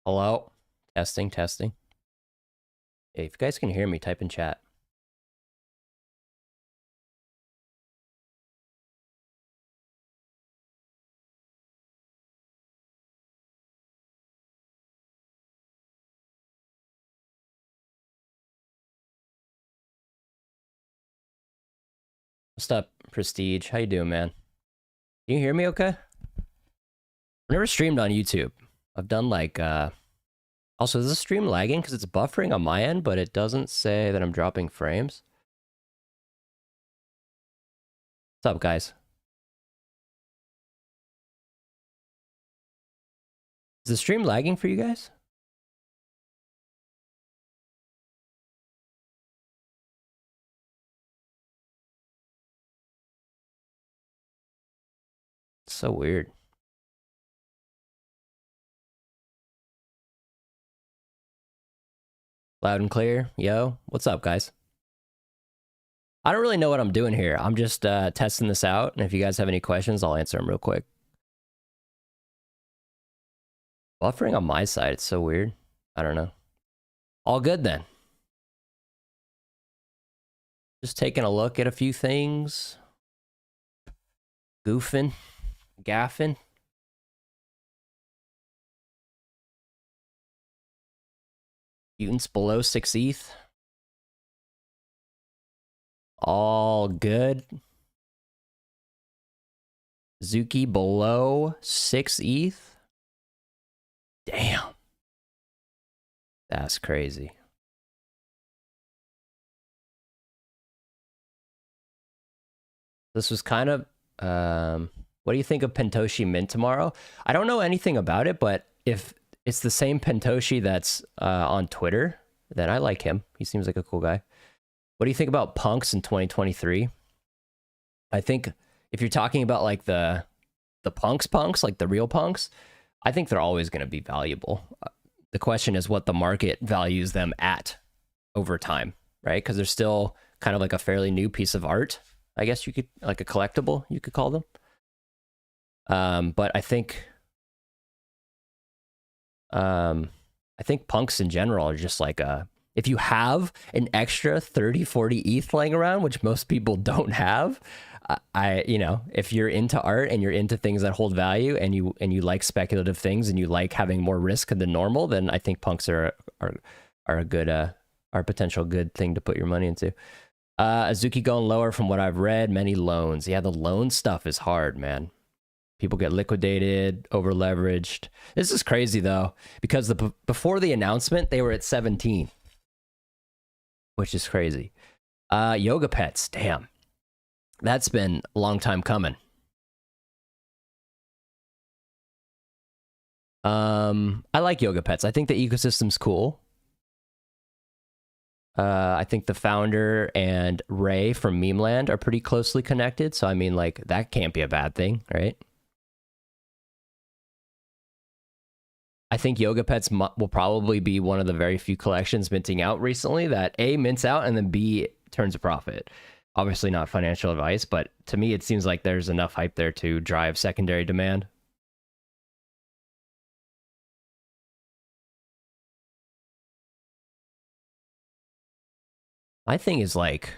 Hello? Testing, testing. Hey, if you guys can hear me, type in chat. What's up, Prestige? How you doing, man? Can you hear me okay? I've never streamed on YouTube. I've done like, Also, is the stream lagging? Because it's buffering on my end, but it doesn't say that I'm dropping frames. What's up, guys? Is the stream lagging for you guys? It's so weird. Loud and clear. Yo, what's up, guys? I don't really know what I'm doing here. I'm just testing this out, and if you guys have any questions, I'll answer them real quick. Buffering on my side, it's so weird. I don't know. All good then. Just taking a look at a few things. Goofing. Gaffing. Mutants below 6 ETH. All good. Zuki below 6 ETH. Damn. That's crazy. This was kind of... what do you think of Pentoshi Mint tomorrow? I don't know anything about it, but if it's the same Pentoshi that's on Twitter, then I like him. He seems like a cool guy. What do you think about punks in 2023? I think if you're talking about like the punks, like the real punks, I think they're always going to be valuable. The question is what the market values them at over time, right? Because they're still kind of like a fairly new piece of art. I guess you could, like a collectible, you could call them. But I think punks in general are just like if you have an extra 30, 40 ETH laying around, which most people don't have, if you're into art and you're into things that hold value and you like speculative things and you like having more risk than normal, then I think punks are a good, are a potential good thing to put your money into. Azuki going lower from what I've read, many loans. Yeah, the loan stuff is hard, man. People get liquidated, over leveraged. This is crazy though, because before the announcement, they were at 17, which is crazy. Yoga pets, damn. That's been a long time coming. I like yoga pets. I think the ecosystem's cool. I think the founder and Ray from Memeland are pretty closely connected. So, I mean, like, that can't be a bad thing, right? I think Yoga Pets will probably be one of the very few collections minting out recently that A, mints out, and then B, turns a profit. Obviously not financial advice, but to me, it seems like there's enough hype there to drive secondary demand. My thing is like...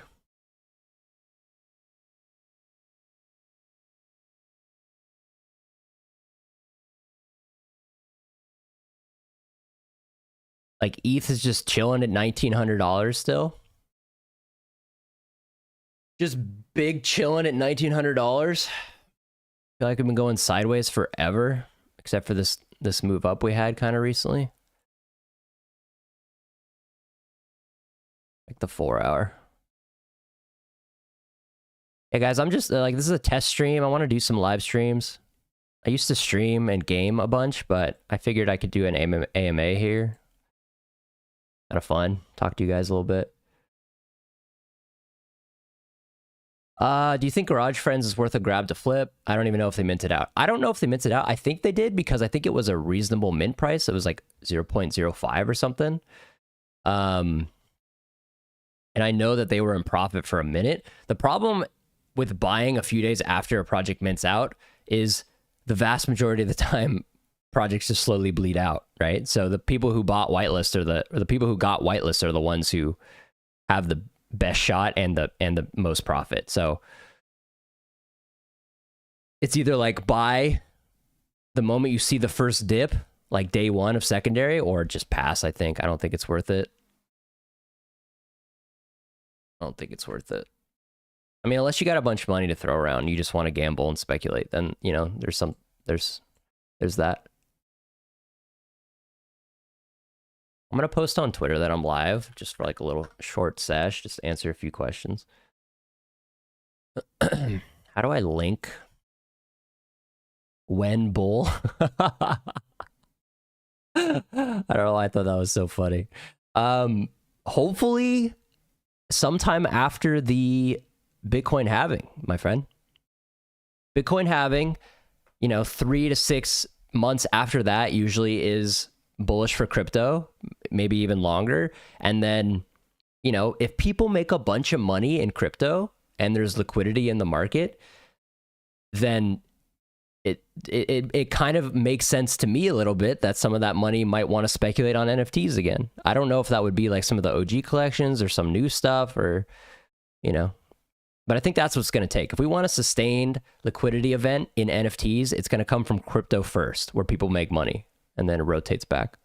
Like, ETH is just chilling at $1,900 still. Just big chilling at $1,900. I feel like I've been going sideways forever, except for this move up we had kind of recently. Like the 4 hour. Hey guys, I'm just like, this is a test stream. I want to do some live streams. I used to stream and game a bunch, but I figured I could do an AMA here. Kind of fun. Talk to you guys a little bit. Do you think Garage Friends is worth a grab to flip? I don't even know if they minted out. I don't know if they minted out. I think they did because I think it was a reasonable mint price. It was like 0.05 or something. And I know that they were in profit for a minute. The problem with buying a few days after a project mints out is the vast majority of the time projects just slowly bleed out, right? So the people who bought whitelist or the people who got whitelist are the ones who have the best shot and the most profit. So it's either like buy the moment you see the first dip, like day one of secondary, or just pass. I don't think it's worth it. I don't think it's worth it. I mean, unless you got a bunch of money to throw around, you just want to gamble and speculate, then, you know, there's that. I'm going to post on Twitter that I'm live just for like a little short sesh, just answer a few questions. How do I link? When bull? I don't know. I thought that was so funny. Hopefully sometime after the Bitcoin halving, my friend. Bitcoin halving, you know, 3 to 6 months after that usually is bullish for crypto, maybe even longer. And then, you know, if people make a bunch of money in crypto and there's liquidity in the market, then it kind of makes sense to me a little bit that some of that money might want to speculate on NFTs again. I don't know if that would be like some of the OG collections or some new stuff, or, you know, but I think that's what's going to take. If we want a sustained liquidity event in NFTs, it's going to come from crypto first, where people make money, and then it rotates back.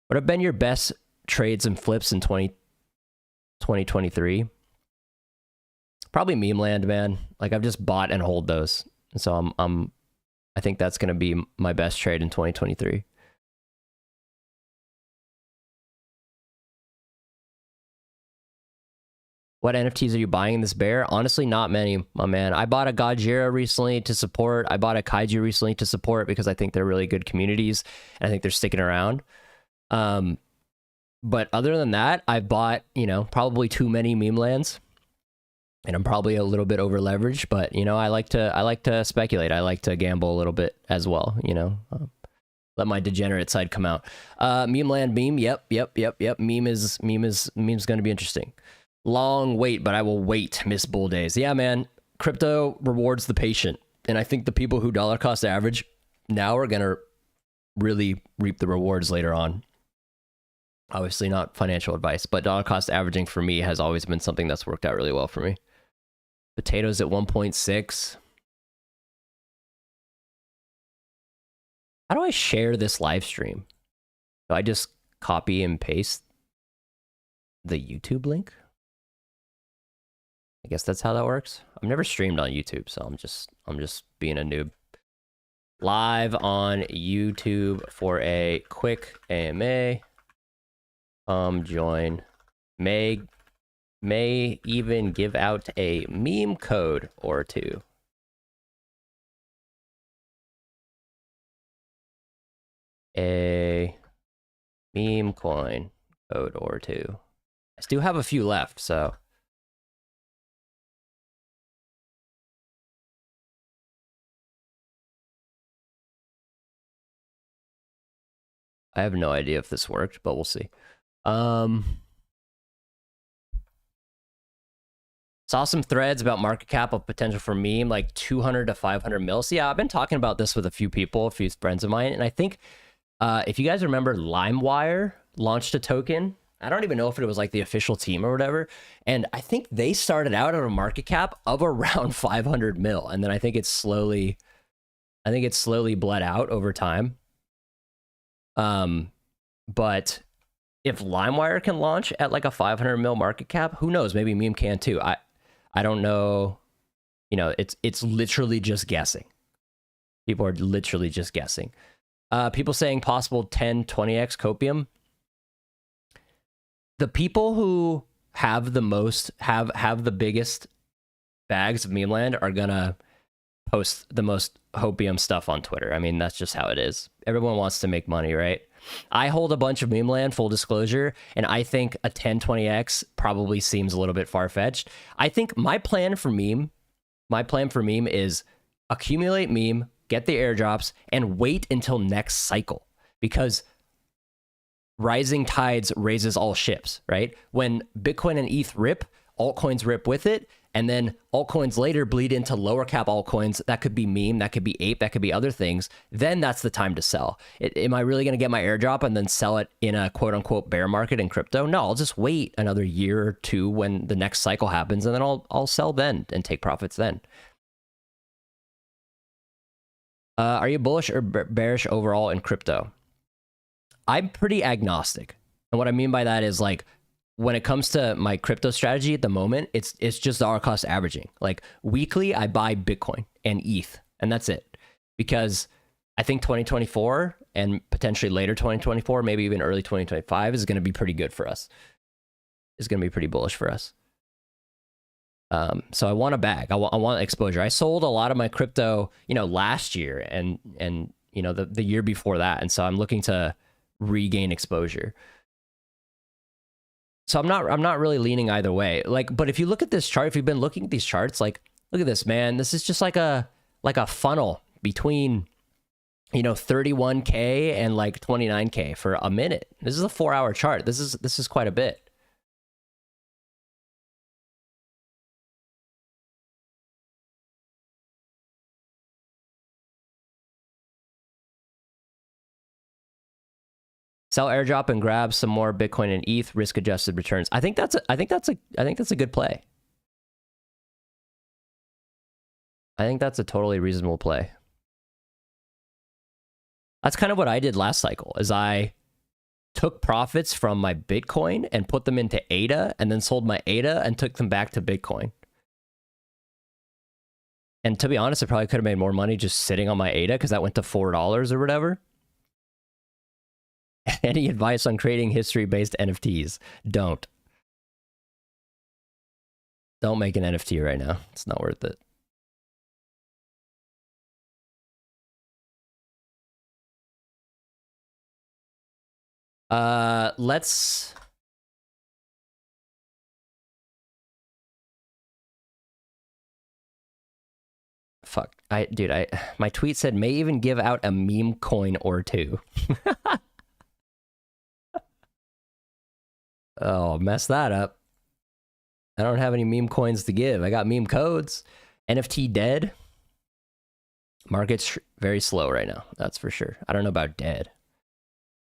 What have been your best trades and flips in 2023? Probably meme land, man. Like, I've just bought and hold those. And so I think that's going to be my best trade in 2023. What NFTs are you buying in this bear? Honestly, not many, my man. I bought a Gojira recently to support. I bought a Kaiju recently to support because I think they're really good communities and I think they're sticking around. But other than that, I've bought, you know, probably too many meme lands. And I'm probably a little bit over leveraged, but, you know, I like to speculate. I like to gamble a little bit as well, you know. Let my degenerate side come out. Meme land, meme. Yep. Meme's going to be interesting. Long wait, but I will wait. Miss bull days. Yeah, man. Crypto rewards the patient, and I think the people who dollar cost average now are going to really reap the rewards later on. Obviously not financial advice, but dollar cost averaging for me has always been something that's worked out really well for me. Potatoes at 1.6. How do I share this live stream? Do I just copy and paste the YouTube link? I guess that's how that works. I've never streamed on YouTube, so I'm just being a noob. Live on YouTube for a quick AMA. Join. May even give out a meme code or two. A meme coin code or two. I still have a few left, so. I have no idea if this worked, but we'll see. Saw some threads about market cap of potential for meme, like 200 to 500 mil. So yeah, I've been talking about this with a few people, a few friends of mine. And I think if you guys remember, LimeWire launched a token. I don't even know if it was like the official team or whatever. And I think they started out at a market cap of around 500 mil. And then I think it's slowly bled out over time. But if LimeWire can launch at like a 500 mil market cap, who knows? Maybe meme can too. I don't know. You know, it's literally just guessing. People are literally just guessing. People saying possible 10, 20x copium. The people who have the most, have the biggest bags of meme land are gonna post the most hopium stuff on Twitter. I mean, that's just how it is. Everyone wants to make money, right? I hold a bunch of meme land, full disclosure, and I think a 10, 20x probably seems a little bit far-fetched. I think my plan for meme is accumulate meme, get the airdrops, and wait until next cycle, because rising tides raises all ships, right? When Bitcoin and ETH rip, altcoins rip with it, and then altcoins later bleed into lower cap altcoins. That could be meme, that could be ape, that could be other things. Then that's the time to sell. Am I really going to get my airdrop and then sell it in a quote unquote bear market in crypto? No, I'll just wait another year or two when the next cycle happens, and then I'll sell then and take profits then. Are you bullish or bearish overall in crypto? I'm pretty agnostic. And what I mean by that is, like, when it comes to my crypto strategy at the moment, it's just dollar cost averaging. Like, weekly, I buy Bitcoin and ETH, and that's it. Because I think 2024 and potentially later 2024, maybe even early 2025 is going to be pretty good for us. It's going to be pretty bullish for us. So I want a bag. I want exposure. I sold a lot of my crypto, last year and the year before that, and so I'm looking to regain exposure. So I'm not really leaning either way. Like, but if you look at this chart, if you've been looking at these charts, like, look at this, man. This is just like a funnel between 31K and like 29K for a minute. This is a 4-hour chart. This is quite a bit. Sell airdrop and grab some more Bitcoin and ETH, risk adjusted returns. I think that's a good play. I think that's a totally reasonable play. That's kind of what I did last cycle, is I took profits from my Bitcoin and put them into ADA, and then sold my ADA and took them back to Bitcoin. And to be honest, I probably could have made more money just sitting on my ADA, because that went to $4 or whatever. Any advice on creating history-based NFTs? Don't make an NFT right now. It's not worth it. Let's... Fuck. My tweet said, may even give out a meme coin or two. Oh, mess that up. I don't have any meme coins to give. I got meme codes. NFT dead. Market's very slow right now. That's for sure. I don't know about dead.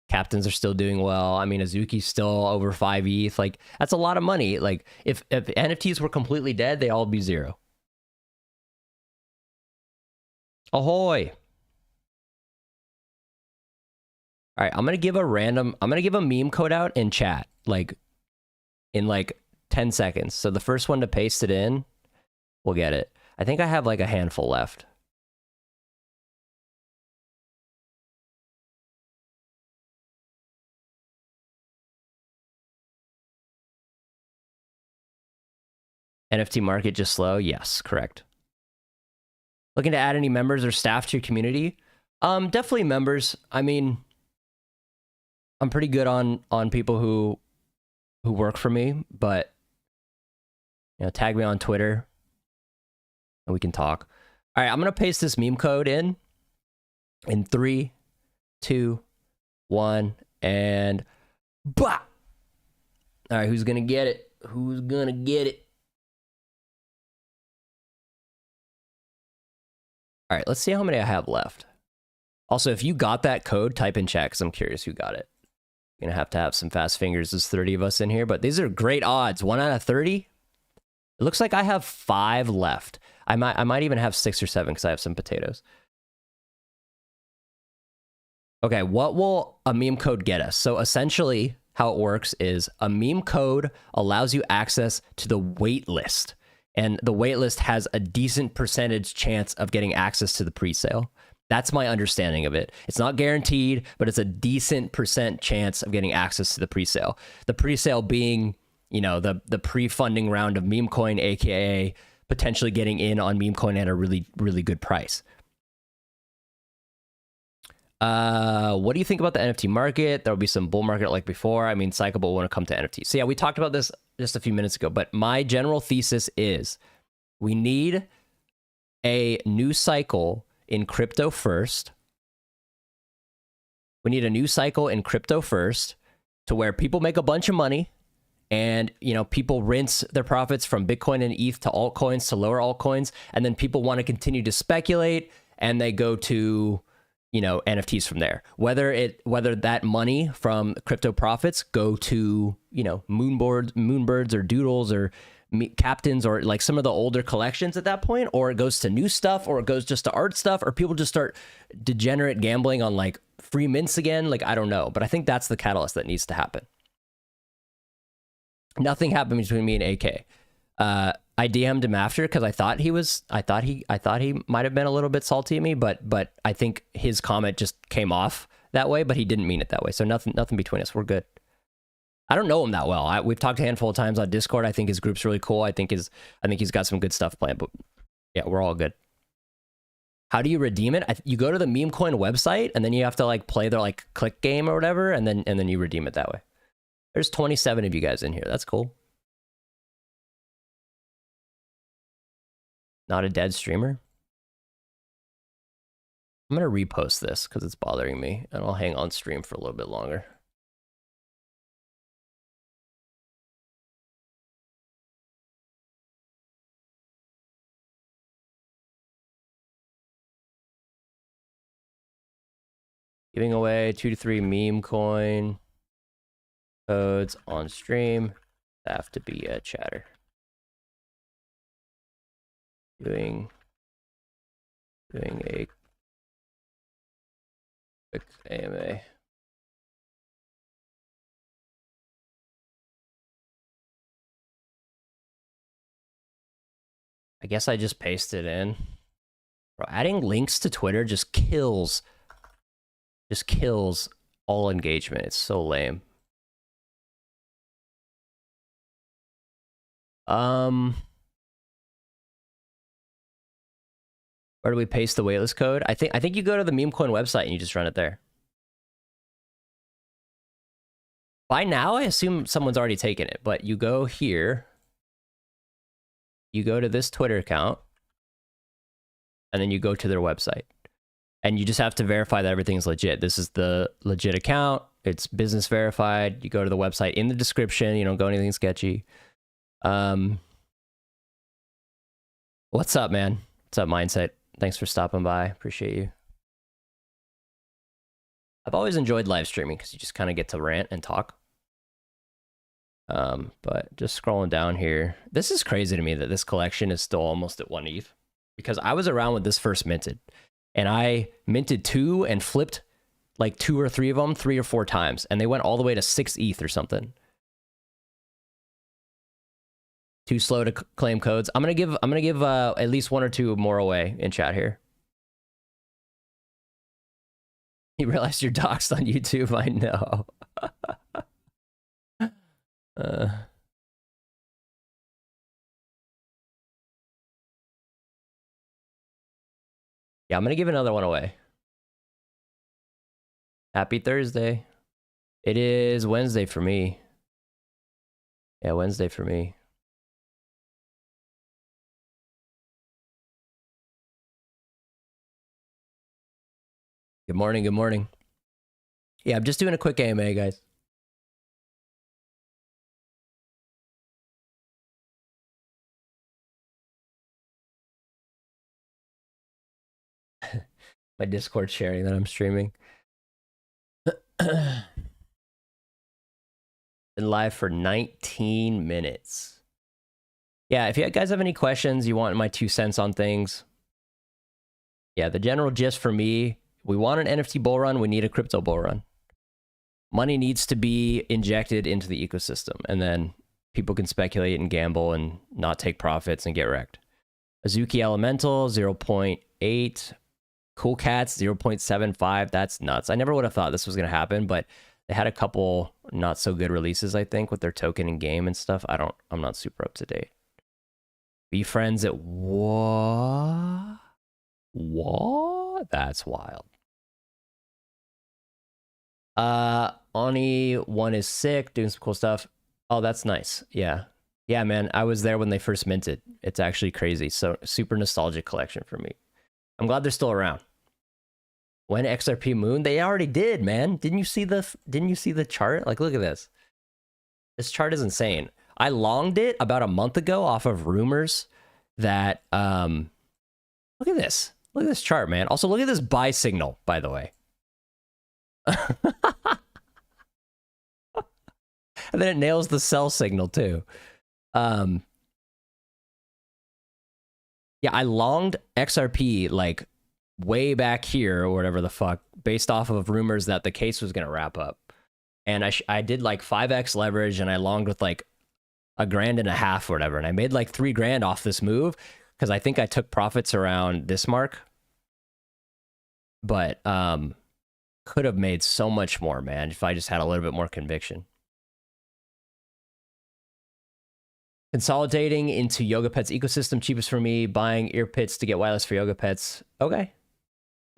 Captains are still doing well. I mean, Azuki's still over 5 ETH. Like, that's a lot of money. Like, if NFTs were completely dead, they all be zero. Ahoy. All right, I'm going to give a meme code out in chat, like, in like 10 seconds. So the first one to paste it in will get it. I think I have like a handful left. NFT market just slow? Yes, correct. Looking to add any members or staff to your community? Definitely members. I mean, I'm pretty good on people who work for me, but tag me on Twitter and we can talk. All right, I'm gonna paste this meme code in 3, 2, 1, and bah! All right, who's gonna get it? Who's gonna get it? All right, let's see how many I have left. Also, if you got that code, type in chat, because I'm curious who got it. Gonna have to have some fast fingers. There's 30 of us in here, but these are great odds. 1 out of 30. It looks like I have 5 left. I might even have 6 or 7 because I have some potatoes. Okay, what will a meme code get us? So essentially, how it works is a meme code allows you access to the wait list, and the wait list has a decent percentage chance of getting access to the pre-sale. That's my understanding of it. It's not guaranteed, but it's a decent % chance of getting access to the presale. The presale being, the pre-funding round of meme coin, aka potentially getting in on meme coin at a really, really good price. What do you think about the NFT market? There'll be some bull market like before. I mean, cycle will want to come to NFT. So yeah, we talked about this just a few minutes ago, but my general thesis is we need a new cycle in crypto first. We need a new cycle in crypto first to where people make a bunch of money and people rinse their profits from Bitcoin and ETH to altcoins to lower altcoins, and then people want to continue to speculate, and they go to NFTs from there. Whether that money from crypto profits go to moonbirds or doodles or captains or like some of the older collections at that point, or it goes to new stuff, or it goes just to art stuff, or people just start degenerate gambling on like free mints again. Like, I don't know, but I think that's the catalyst that needs to happen. Nothing happened between me and AK. I DM'd him after because I thought he might have been a little bit salty at me, but I think his comment just came off that way, but he didn't mean it that way. So nothing between us. We're good. I don't know him that well. We've talked a handful of times on Discord. I think his group's really cool. I think he's got some good stuff planned, but yeah, we're all good. How do you redeem it? You go to the meme coin website, and then you have to like play their like click game or whatever, and then you redeem it that way. There's 27 of you guys in here. That's cool. Not a dead streamer. I'm going to repost this because it's bothering me, and I'll hang on stream for a little bit longer. Giving away 2 to 3 meme coin codes on stream. Have to be a chatter. Doing a quick AMA. I guess I just pasted in. Bro, adding links to Twitter just kills all engagement. It's so lame. Where do we paste the waitlist code? I think you go to the meme coin website and you just run it there. By now, I assume someone's already taken it, but you go here, you go to this Twitter account, and then you go to their website. And you just have to verify that everything's legit. This is the legit account. It's business verified. You go to the website in the description. You don't go anything sketchy. What's up, man? What's up, Mindset? Thanks for stopping by. Appreciate you. I've always enjoyed live streaming because you just kind of get to rant and talk. But just scrolling down here, this is crazy to me that this collection is still almost at 1 ETH, because I was around when this first minted, and I minted 2 and flipped like 2 or 3 of them 3 or 4 times, and they went all the way to 6 ETH or something. Too slow to claim codes. I'm gonna give at least 1 or 2 more away in chat here. You realize you're doxxed on YouTube? I know. Yeah, I'm gonna give another one away. Happy Thursday. It is Wednesday for me. Yeah, Wednesday for me. Good morning, good morning. Yeah, I'm just doing a quick AMA, guys. My Discord sharing that I'm streaming. Been live for 19 minutes. Yeah, if you guys have any questions, you want my 2 cents on things. Yeah, the general gist for me, we want an NFT bull run, we need a crypto bull run. Money needs to be injected into the ecosystem, and then people can speculate and gamble and not take profits and get wrecked. Azuki Elemental, 0.8. Cool Cats, 0.75. That's nuts. I never would have thought this was going to happen, but they had a couple not so good releases, I think, with their token and game and stuff. I'm not super up to date. Be friends at what? What? That's wild. Oni one is sick, doing some cool stuff. Oh, that's nice. Yeah. Yeah, man. I was there when they first minted. It's actually crazy. So super nostalgic collection for me. I'm glad they're still around. When XRP Moon? They already did, man. Didn't you see the chart? Like, look at this. This chart is insane. I longed it about a month ago off of rumors that look at this. Look at this chart, man. Also, look at this buy signal, by the way. And then it nails the sell signal too. Yeah, I longed XRP like way back here or whatever the fuck, based off of rumors that the case was gonna wrap up. And I did like 5x leverage, and I longed with like $1.5 grand or whatever, and I made like $3 grand off this move because I think I took profits around this mark. But could have made so much more, man, if I just had a little bit more conviction. Consolidating into Yoga Pets ecosystem, cheapest for me, buying ear pits to get wireless for Yoga Pets. Okay.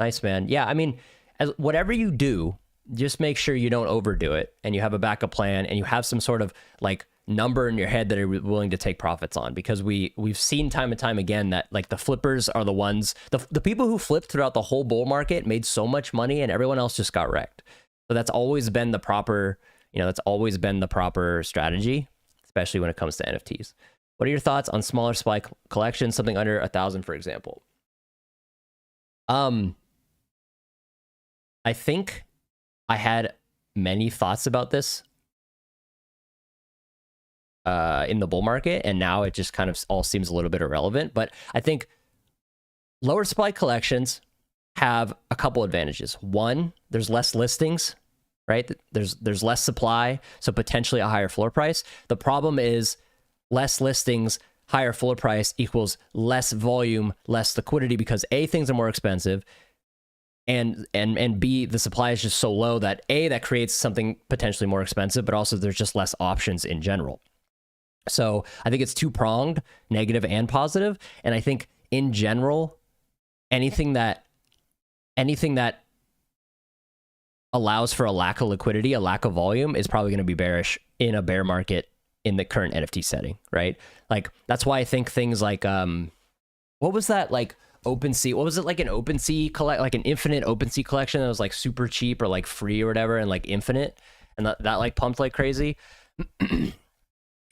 Nice, man. Yeah, I mean, whatever you do, just make sure you don't overdo it, and you have a backup plan, and you have some sort of like number in your head that are willing to take profits on, because we've seen time and time again that like the flippers are the ones, the people who flipped throughout the whole bull market made so much money, and everyone else just got wrecked. So that's always been the proper, that's always been the proper strategy, especially when it comes to NFTs. What are your thoughts on smaller supply collections, something under 1,000, for example? I think I had many thoughts about this in the bull market, and now it just kind of all seems a little bit irrelevant. But I think lower supply collections have a couple advantages. One, there's less listings, right? There's less supply, so potentially a higher floor price. The problem is less listings, higher floor price equals less volume, less liquidity, because A, things are more expensive, and B, the supply is just so low that A, that creates something potentially more expensive, but also there's just less options in general. So I think it's two-pronged, negative and positive. And I think in general, anything that allows for a lack of liquidity, a lack of volume, is probably going to be bearish in a bear market in the current NFT setting, right? Like, that's why I think things like, what was that, like, OpenSea, what was it, like an OpenSea like an infinite OpenSea collection that was like super cheap or like free or whatever, and like infinite, and that like pumped like crazy.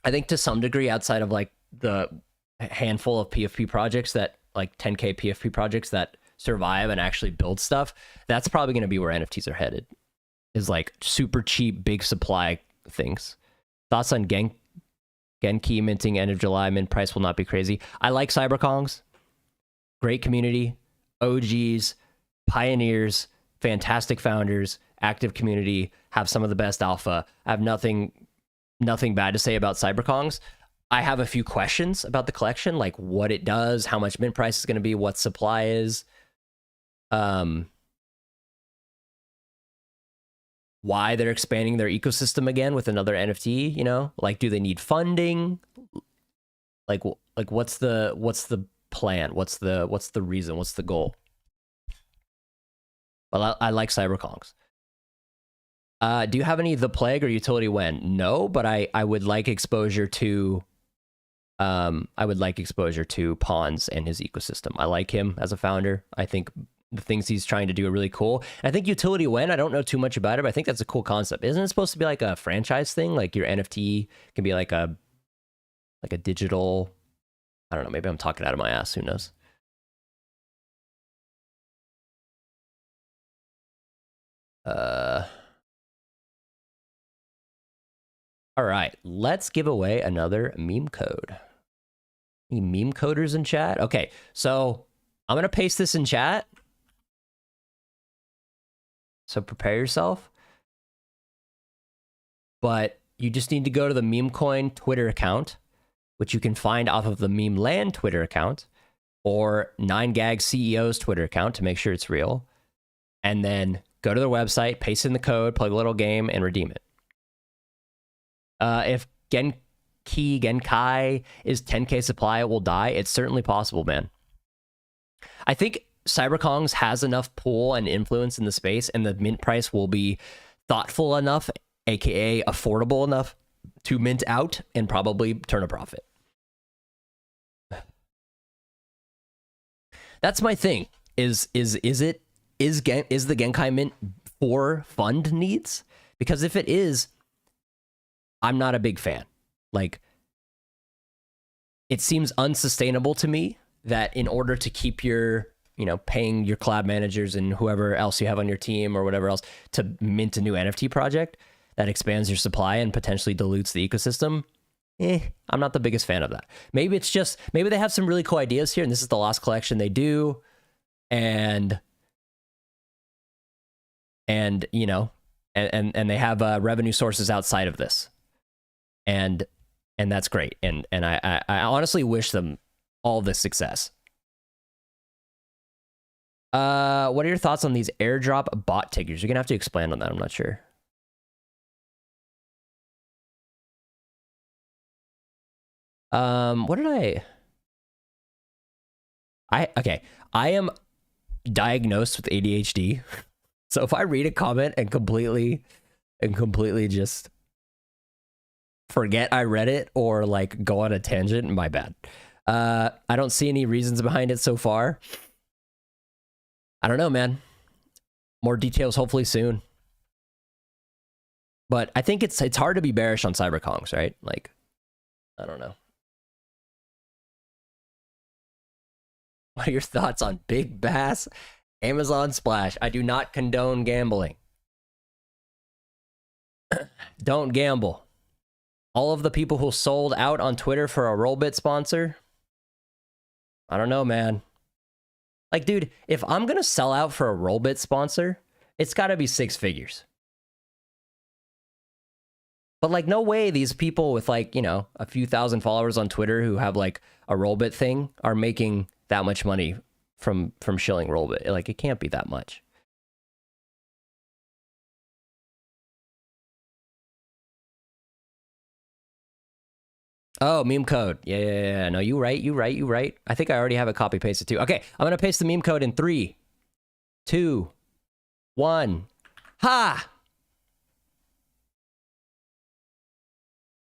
I think to some degree, outside of like the handful of PFP projects that like 10K PFP projects that survive and actually build stuff, that's probably going to be where NFTs are headed, is like super cheap, big supply things. Thoughts on Genki minting end of July, mint price will not be crazy. I like CyberKongs. Great community, OGs, pioneers, fantastic founders, active community, have some of the best alpha. I have nothing bad to say about CyberKongs. I have a few questions about the collection, like what it does, how much mint price is going to be, what supply is, why they're expanding their ecosystem again with another NFT, like, do they need funding? Like what's the plan? What's the reason? What's the goal? Well, I like CyberKongs. Do you have any The Plague or Utility When? No, but I would like exposure to Pons and his ecosystem. I like him as a founder. I think the things he's trying to do are really cool. I think Utility When, I don't know too much about it, but I think that's a cool concept. Isn't it supposed to be like a franchise thing? Like your NFT can be like a digital, I don't know, maybe I'm talking out of my ass, who knows? All right, let's give away another meme code. Any meme coders in chat? Okay, so I'm going to paste this in chat. So prepare yourself. But you just need to go to the MemeCoin Twitter account, which you can find off of the Meme Land Twitter account, or 9gag CEO's Twitter account to make sure it's real. And then go to their website, paste in the code, play the little game, and redeem it. If Genkai is 10K supply, it will die. It's certainly possible, man. I think CyberKongs has enough pull and influence in the space, and the mint price will be thoughtful enough, aka affordable enough, to mint out and probably turn a profit. That's my thing. Is the Genkai mint for fund needs? Because if it is, I'm not a big fan. Like, it seems unsustainable to me that in order to keep your, you know, paying your collab managers and whoever else you have on your team or whatever else to mint a new NFT project that expands your supply and potentially dilutes the ecosystem, I'm not the biggest fan of that. Maybe it's just, maybe they have some really cool ideas here and this is the last collection they do. And you know, and they have revenue sources outside of this. And that's great. And I honestly wish them all the success. What are your thoughts on these airdrop bot tickers? You're gonna have to expand on that. I'm not sure. What did okay. I am diagnosed with ADHD. So if I read a comment and completely just forget I read it or like go on a tangent, my bad. I don't see any reasons behind it so far. I don't know, man. More details hopefully soon. But I think it's hard to be bearish on cyberkongs, right? Like, I don't know. What are your thoughts on Big Bass Amazon Splash? I do not condone gambling. Don't gamble. All of the people who sold out on Twitter for a Rollbit sponsor, I don't know, man. Like, dude, if I'm going to sell out for a Rollbit sponsor, it's got to be 6 figures. But, like, no way these people with, like, you know, a few thousand followers on Twitter who have, like, a Rollbit thing are making that much money from shilling Rollbit. Like, it can't be that much. Oh, meme code. Yeah. No, you right. I think I already have it copy pasted too. Okay, I'm gonna paste the meme code in 3, 2, 1. Ha!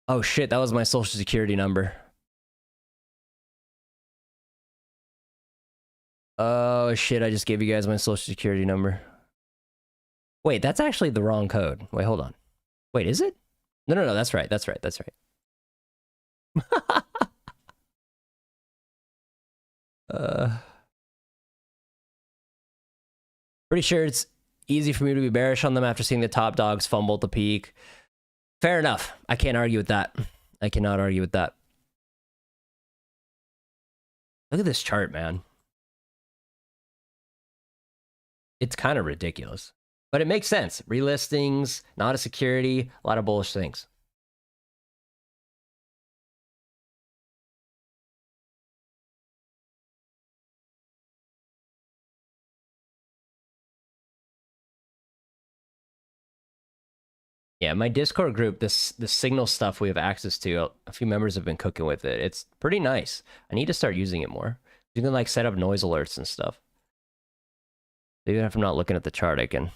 Oh shit, that was my social security number. Oh shit, I just gave you guys my social security number. Wait, that's actually the wrong code. Wait, hold on. Wait, is it? No, that's right. Pretty sure it's easy for me to be bearish on them after seeing the top dogs fumble at the peak. Fair enough. I can't argue with that. I cannot argue with that. Look at this chart, man. It's kind of ridiculous. But it makes sense. Relistings, not a security, a lot of bullish things. Yeah, my Discord group, the signal stuff we have access to, a few members have been cooking with it. It's pretty nice. I need to start using it more. You can like set up noise alerts and stuff. Even if I'm not looking at the chart, I can.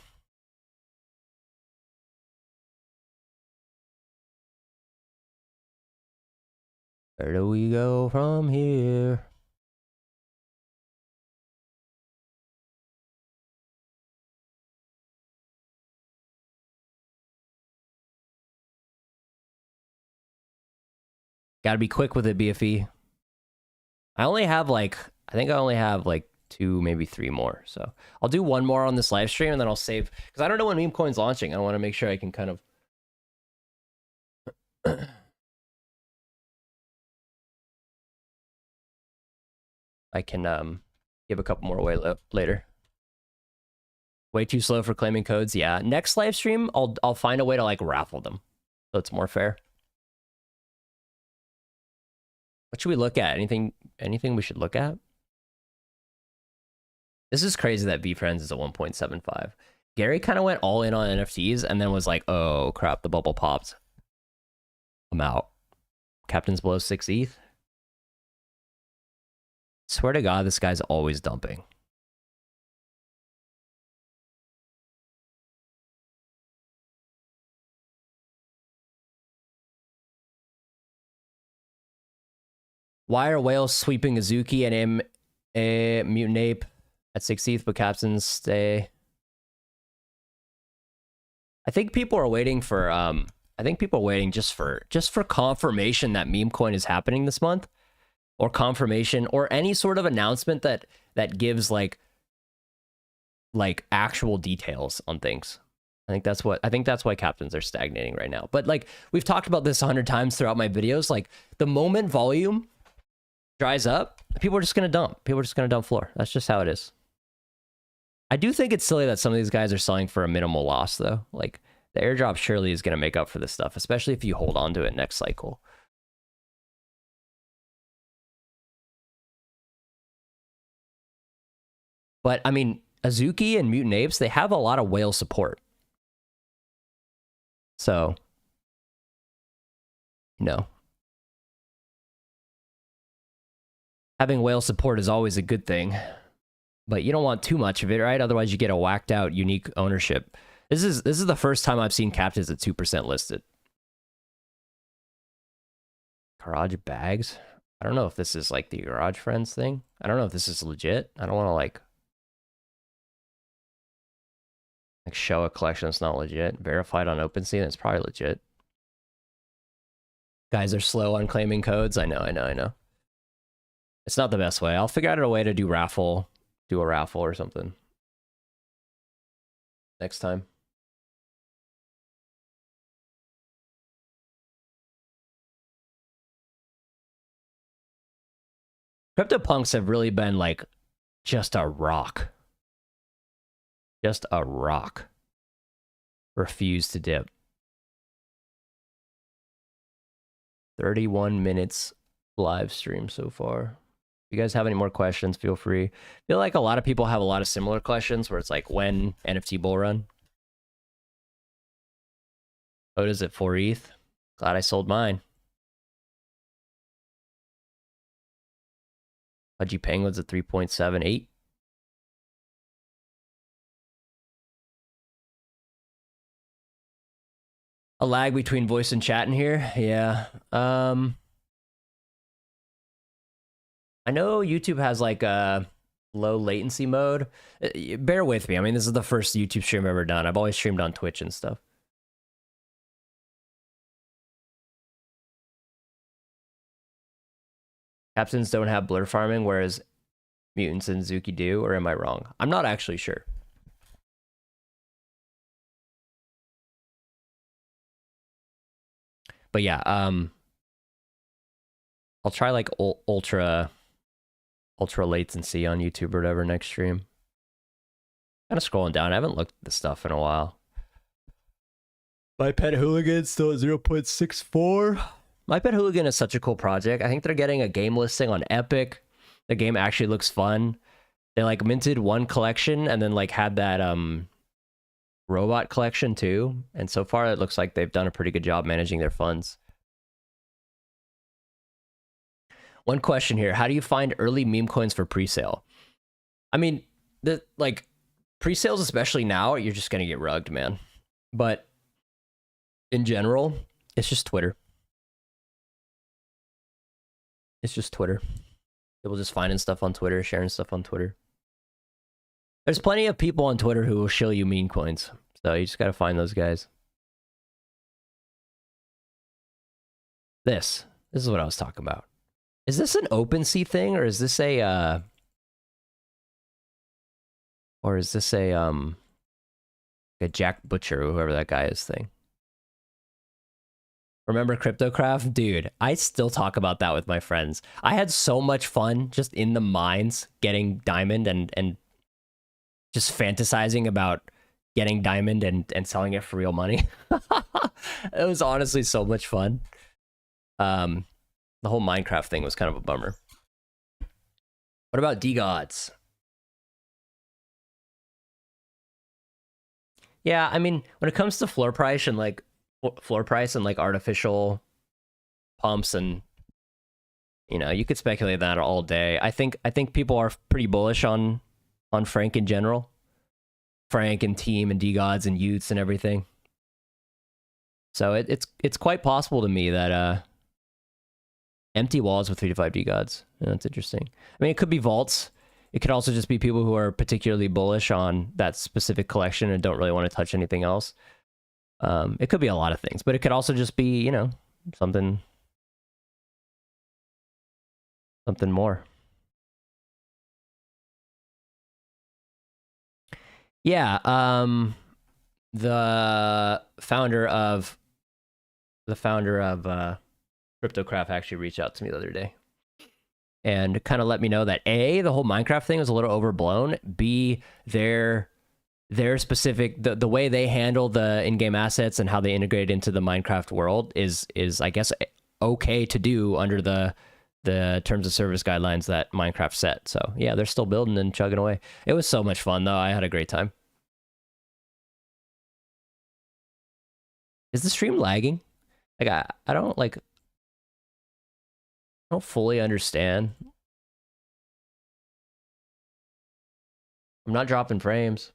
Where do we go from here? Gotta be quick with it, BFE. I think I only have like 2, maybe 3 more. So I'll do 1 more on this live stream and then I'll save, because I don't know when meme coin's launching. I want to make sure I can kind of I can give a couple more away later. Way too slow for claiming codes. Yeah, next live stream I'll find a way to like raffle them, so it's more fair. What should we look at? Anything we should look at? This is crazy that VFriends is at 1.75. Gary kind of went all in on NFTs and then was like, oh crap, the bubble popped. I'm out. Captain's below 6 ETH. Swear to God, this guy's always dumping. Why are whales sweeping Azuki and Mutant Ape at 6 ETH, but captains stay? I think people are waiting for I think people are waiting just for confirmation that meme coin is happening this month, or confirmation or any sort of announcement that gives like actual details on things. I think that's why captains are stagnating right now. But like we've talked about this 100 times throughout my videos, like the moment volume dries up, people are just going to dump. People are just going to dump floor. That's just how it is. I do think it's silly that some of these guys are selling for a minimal loss though. Like the airdrop surely is going to make up for this stuff, especially if you hold on to it next cycle. But I mean, Azuki and Mutant Apes, they have a lot of whale support. So, you know, having whale support is always a good thing, but you don't want too much of it, right? Otherwise you get a whacked out unique ownership. This is the first time I've seen captains at 2% listed. Garage bags. I don't know if this is like the Garage Friends thing. I don't know if this is legit. I don't want to like show a collection that's not legit. Verified on OpenSea, that's probably legit. Guys are slow on claiming codes. I know. It's not the best way. I'll figure out a way to do a raffle or something next time. CryptoPunks have really been like just a rock. Just a rock. Refuse to dip. 31 minutes live stream so far. If you guys have any more questions, feel free. I feel like a lot of people have a lot of similar questions where it's like, when NFT bull run? What is it, 4 ETH? Glad I sold mine. Pudgy Penguins at 3.78. A lag between voice and chat in here. Yeah. I know YouTube has like a low latency mode. Bear with me. I mean, this is the first YouTube stream I've ever done. I've always streamed on Twitch and stuff. Captains don't have blur farming, whereas Mutants and Zuki do, or am I wrong? I'm not actually sure. But yeah, I'll try like ultra latency on YouTube or whatever next stream. Kind of scrolling down. I haven't looked at this stuff in a while. My Pet Hooligan still at 0.64. My Pet Hooligan is such a cool project. I think they're getting a game listing on Epic. The game actually looks fun. They like minted one collection and then like had that robot collection too. And so far it looks like they've done a pretty good job managing their funds. One question here. How do you find early meme coins for pre-sale? I mean, the like pre-sales, especially now, you're just going to get rugged, man. But in general, it's just Twitter. It's just Twitter. People just finding stuff on Twitter, sharing stuff on Twitter. There's plenty of people on Twitter who will show you meme coins. So you just got to find those guys. This is what I was talking about. Is this an OpenSea thing, or is this a Jack Butcher or whoever that guy is thing? Remember CryptoCraft? Dude, I still talk about that with my friends. I had so much fun just in the mines getting diamond and just fantasizing about getting diamond and selling it for real money. It was honestly so much fun. The whole Minecraft thing was kind of a bummer. What about D-Gods? Yeah, I mean, when it comes to floor price and like artificial pumps, and you know, you could speculate that all day. I think people are pretty bullish on Frank in general. Frank and team and D-Gods and Utes and everything. So it's quite possible to me that empty walls with 3 to 5 D-Gods. Yeah, that's interesting. I mean, it could be vaults. It could also just be people who are particularly bullish on that specific collection and don't really want to touch anything else. It could be a lot of things, but it could also just be, you know, something more. Yeah, the founder of CryptoCraft actually reached out to me the other day and kind of let me know that A, the whole Minecraft thing was a little overblown. B, their specific the way they handle the in-game assets and how they integrate into the Minecraft world is I guess okay to do under the terms of service guidelines that Minecraft set. So yeah, they're still building and chugging away. It was so much fun though. I had a great time. Is the stream lagging? Like I don't fully understand. I'm not dropping frames.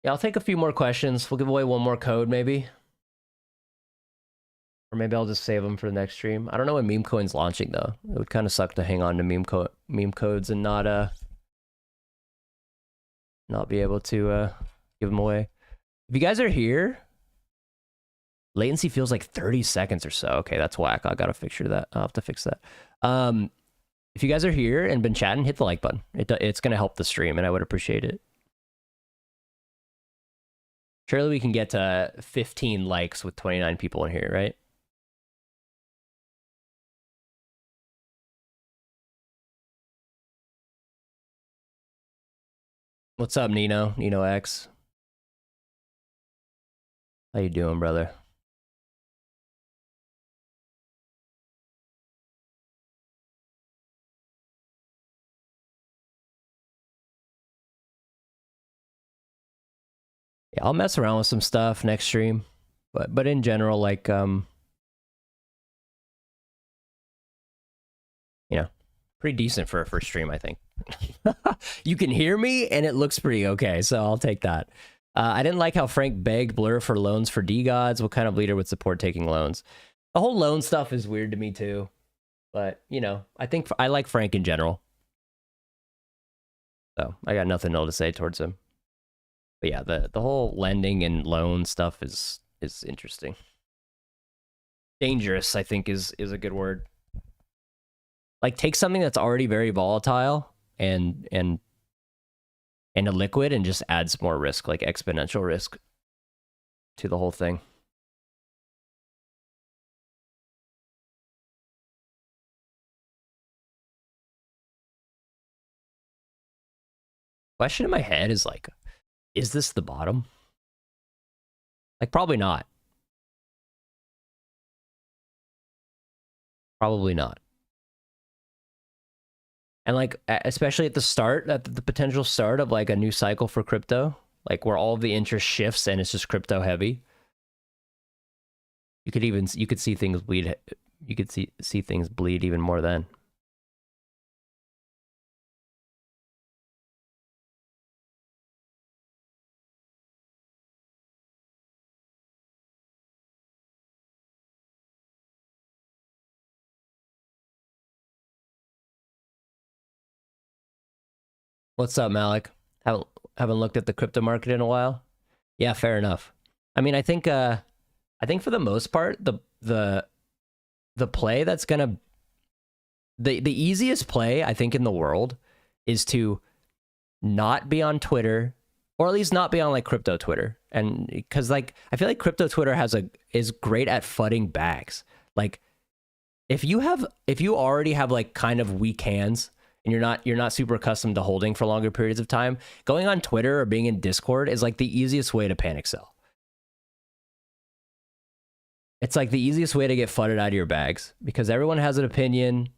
Yeah, I'll take a few more questions. We'll give away one more code maybe. Or maybe I'll just save them for the next stream. I don't know when meme coin's launching though. It would kind of suck to hang on to meme codes and not be able to give them away. If you guys are here, latency feels like 30 seconds or so. Okay, that's whack. I gotta fix that. I'll have to fix that. If you guys are here and been chatting, hit the like button. It's gonna help the stream, and I would appreciate it. Surely we can get to 15 likes with 29 people in here, right? What's up, Nino? Nino X. How you doing, brother? Yeah, I'll mess around with some stuff next stream, but in general, like you know, pretty decent for a first stream, I think. You can hear me, and it looks pretty okay, so I'll take that. I didn't like how Frank begged Blur for loans for D-Gods. What kind of leader would support taking loans? The whole loan stuff is weird to me too, but you know, I think I like Frank in general, so I got nothing else to say towards him. But yeah, the whole lending and loan stuff is interesting. Dangerous, I think, is a good word. Like, take something that's already very volatile and illiquid and just adds more risk, like exponential risk to the whole thing. Question in my head is like, is this the bottom? Like, probably not. Probably not. And like, especially at the start, at the potential start of like a new cycle for crypto, like where all of the interest shifts and it's just crypto heavy. You could see things bleed. You could see things bleed even more then. What's up, Malik? Haven't looked at the crypto market in a while. Yeah, fair enough. I mean, I think for the most part, the play that's gonna the easiest play I think in the world is to not be on Twitter, or at least not be on like crypto Twitter, and because like I feel like crypto Twitter is great at fudding bags. Like if you already have like kind of weak hands and you're not super accustomed to holding for longer periods of time, going on Twitter or being in Discord is like the easiest way to panic sell. It's like the easiest way to get fudded out of your bags because everyone has an opinion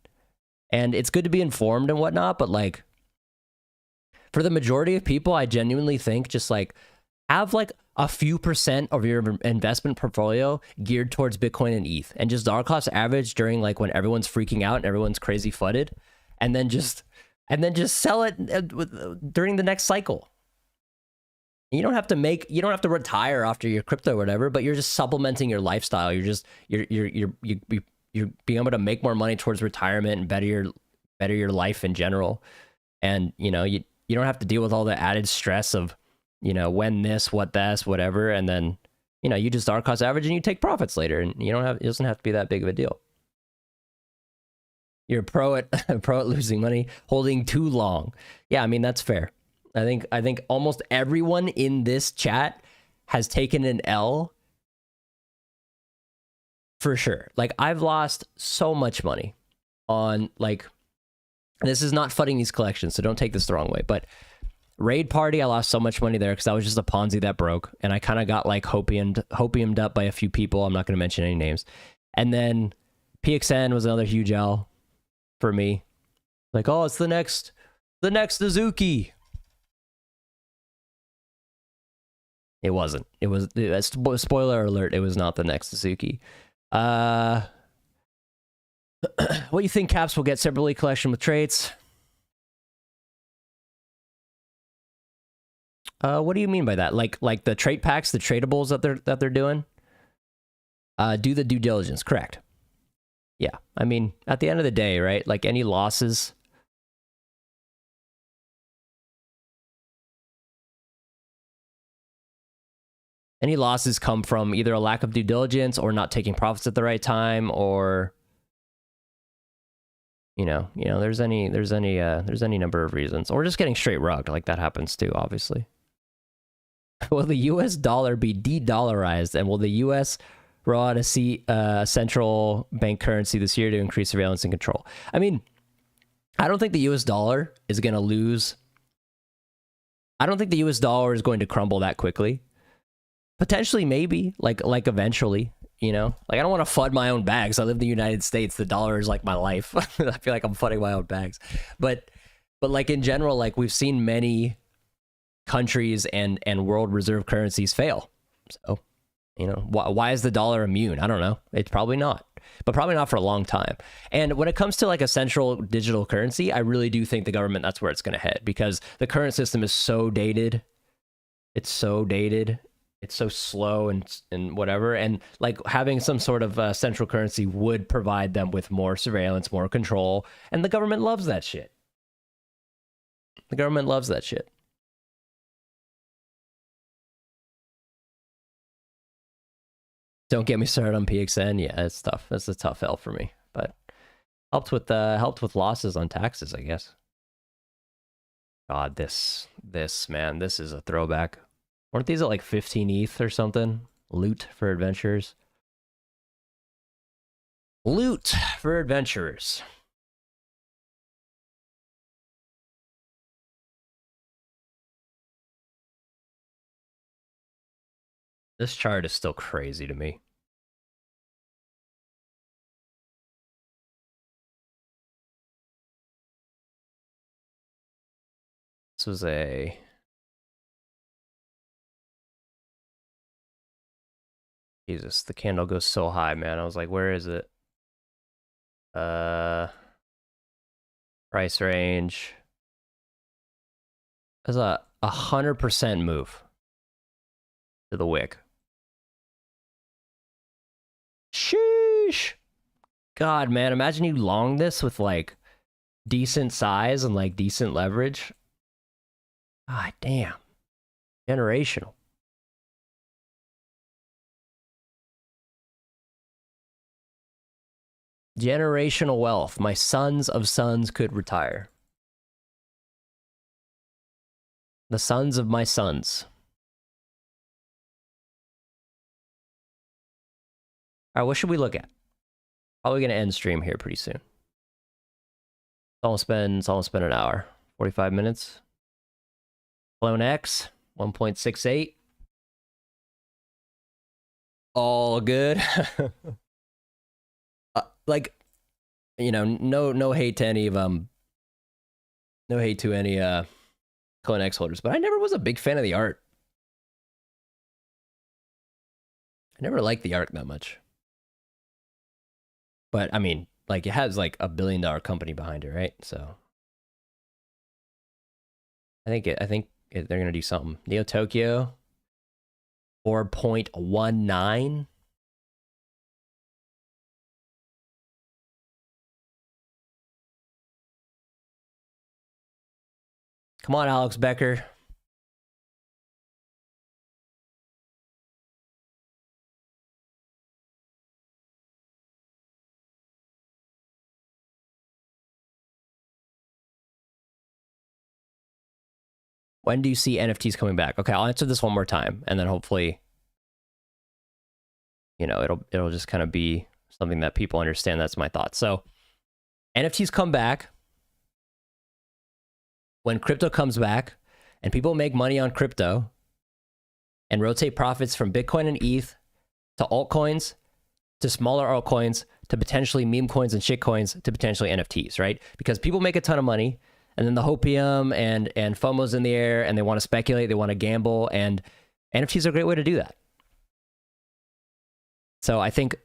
and it's good to be informed and whatnot. But like for the majority of people, I genuinely think just like have like a few % of your investment portfolio geared towards Bitcoin and ETH and just dollar cost average during like when everyone's freaking out and everyone's crazy fudded. And then just sell it during the next cycle. You don't have to retire after your crypto or whatever, but you're just supplementing your lifestyle. You're being able to make more money towards retirement and better your life in general. And, you don't have to deal with all the added stress of, when this, what this, whatever. And then, you just dollar cost average and you take profits later, and it doesn't have to be that big of a deal. You're pro at losing money, holding too long. Yeah, I mean, that's fair. I think almost everyone in this chat has taken an L for sure. Like, I've lost so much money on, like, this is not funding these collections, so don't take this the wrong way, but Raid Party, I lost so much money there because that was just a Ponzi that broke, and I kind of got like hopiumed up by a few people. I'm not going to mention any names. And then PXN was another huge L for me. Like, oh, it's the next Azuki. It wasn't. It was, spoiler alert, it was not the next Suzuki. What do you think Caps will get separately collection with traits? What do you mean by that? Like the trait packs, the tradables that they're doing? Do the due diligence, correct. Yeah, I mean, at the end of the day, right? Like, any losses... Any losses come from either a lack of due diligence or not taking profits at the right time, or there's any number of reasons, or just getting straight rugged. Like, that happens too, obviously. Will the U.S. dollar be de-dollarized, and will the U.S. roll out a central bank currency this year to increase surveillance and control? I mean, I don't think the U.S. dollar is going to lose. I don't think the U.S. dollar is going to crumble that quickly. Potentially, maybe, like eventually, like, I don't want to fud my own bags. I live in the United States. The dollar is like my life. I feel like I'm fudding my own bags. But like, in general, like, we've seen many countries and world reserve currencies fail. So, why is the dollar immune? I don't know. It's probably not, but probably not for a long time. And when it comes to like a central digital currency, I really do think the government, that's where it's going to head, because the current system is so dated. It's so dated. It's so slow and whatever. And like, having some sort of central currency would provide them with more surveillance, more control. And the government loves that shit. The government loves that shit. Don't get me started on PXN. Yeah, it's tough. That's a tough L for me, but helped with losses on taxes, I guess. God, this man, this is a throwback. Weren't these at like 15 ETH or something? Loot for adventurers. Loot for adventurers. This chart is still crazy to me. This was a... Jesus, the candle goes so high, man. I was like, where is it? Price range. That's a 100% move to the wick. Sheesh. God, man, imagine you long this with like decent size and like decent leverage. God damn. Generational. Generational wealth. My sons of sons could retire. The sons of my sons. All right, what should we look at? Probably going to end stream here pretty soon. It's almost been an hour. 45 minutes. Clone X, 1.68. All good. Like, no hate to any of no hate to any Clone X holders, but I never was a big fan of the art. I never liked the art that much. But I mean, like, it has like $1 billion company behind it, right? So I think they're gonna do something. Neo Tokyo 4.19. Come on, Alex Becker. When do you see NFTs coming back? Okay, I'll answer this one more time, and then hopefully, you know, it'll just kind of be something that people understand. That's my thought. So NFTs come back when crypto comes back and people make money on crypto and rotate profits from Bitcoin and ETH to altcoins, to smaller altcoins, to potentially meme coins and shitcoins, to potentially NFTs, right? Because people make a ton of money, and then the hopium and FOMO's in the air, and they want to speculate, they want to gamble, and NFTs are a great way to do that. So I think